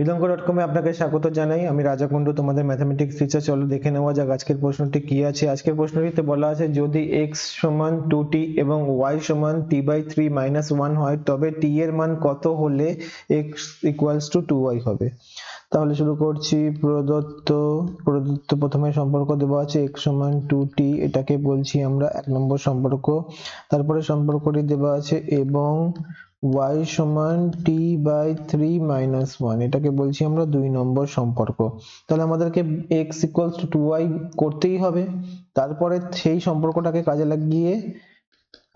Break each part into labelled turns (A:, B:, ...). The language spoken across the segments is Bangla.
A: বিদঙ্গ.com-এ আপনাকে স্বাগত জানাই। আমি রাজা কুন্ডু, তোমাদের ম্যাথমেটিক্স টিচার। চলো দেখে নেওয়া যাক আজকের প্রশ্নটি কি আছে। আজকের প্রশ্নটিতে বলা আছে যদি x সমান 2t এবং y সমান t/3 - 1 হয় তবে t এর মান কত হলে x = 2y হবে। তাহলে শুরু করছি। প্রদত্ত প্রথমে সম্পর্ক দেওয়া আছে x সমান 2t, এটাকে বলছি আমরা 1 নম্বর সম্পর্ক। তারপরে সম্পর্কটি দেওয়া আছে এবং y সমান t/3 - 1, এটাকে বলছি আমরা 2 নম্বর সম্পর্ক। তাহলে আমাদেরকে x = 2y করতেই হবে, তারপরে সেই সম্পর্কটাকে কাজে লাগিয়ে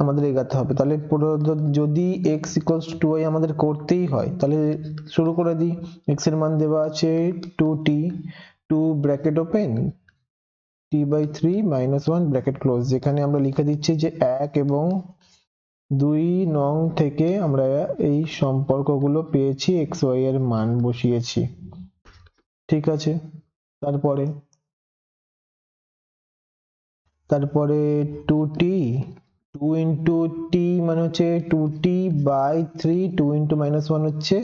A: আমাদের এগাতে হবে। তাহলে যদি x = 2y আমাদের করতেই হয় তাহলে শুরু করে দিই। x এর মান দেওয়া আছে 2t, 2 bracket open, t/3 - 1 bracket close, যেখানে আমরা লিখে দিচ্ছি যে 1 এবং 2 নং থেকে আমরা এই সম্পর্কগুলো পেয়েছি, x y এর মান বসিয়েছি। ঠিক আছে, তারপরে 2t, 2 into t মানে হচ্ছে 2t/3, 2 into -1 হচ্ছে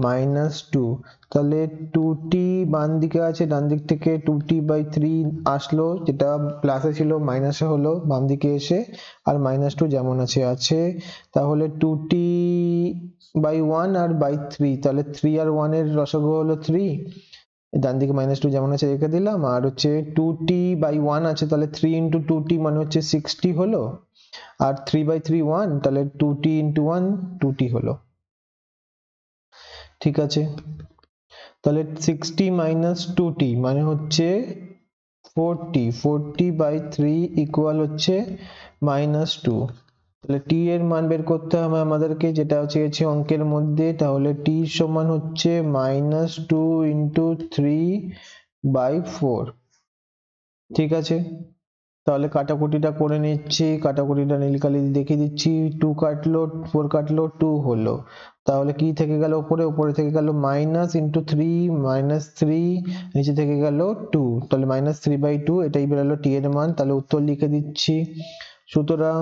A: -2। তাহলে 2t বাম দিকে আছে, ডান দিক থেকে 2t/3 আসলো, যেটা প্লাসে ছিল মাইনাসে হলো বাম দিকে এসে, আর -2 যেমন আছে আছে। তাহলে 2t/1 আর by 3, তাহলে 3 আর 1 এর লসাগু হলো 3, ডান দিকে -2 যেমন আছে রেখে দিলাম। আর হচ্ছে 2t/1 আছে, তাহলে 3 into 2t মানে হচ্ছে 60 হলো, আর 3/3 1, তাহলে 2t into 1 2t হলো। ঠিক আছে, তাহলে 60 - 2t মানে হচ্ছে 40, 40/3 ইকুয়াল হচ্ছে -2। তাহলে t এর মান বের করতে হবে আমাদেরকে, যেটা চেয়েছে অঙ্কের মধ্যে। তাহলে t সমান হচ্ছে -2 into 3/4। ঠিক আছে, তাহলে কাটাকুটিটা করে নিচ্ছি। কাটাকুটিটা নীলকালি দেখিয়ে দিচ্ছি। 2 কাটলো, 4 কাটলো, 2 হলো। তাহলে কি থেকে গেল উপরে? উপরে থেকে গেল মাইনাস ইন্টু 3, -3, নিচে থেকে গেল 2, তাহলে -3/2, এটাই বেরোলো t এর মান। তাহলে উত্তর লিখে দিচ্ছি। সুতরাং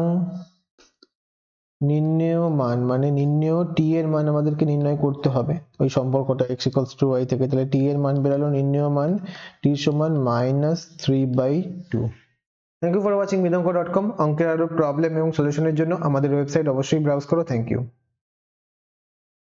A: নির্ণেয় মান মানে নির্ণেয় t এর মান আমাদেরকে নির্ণয় করতে হবে ওই সম্পর্কটা x = 2y থেকে। তাহলে t এর মান বেরোলো, নির্ণেয় মান t সমান -3/2। থ্যাংক ইউ ফর ওয়াচিং বিদঙ্গ.com। অঙ্কের আরো প্রবলেম এবং সলিউশনের জন্য আমাদের ওয়েবসাইট অবশ্যই ব্রাউজ করো। Thank you.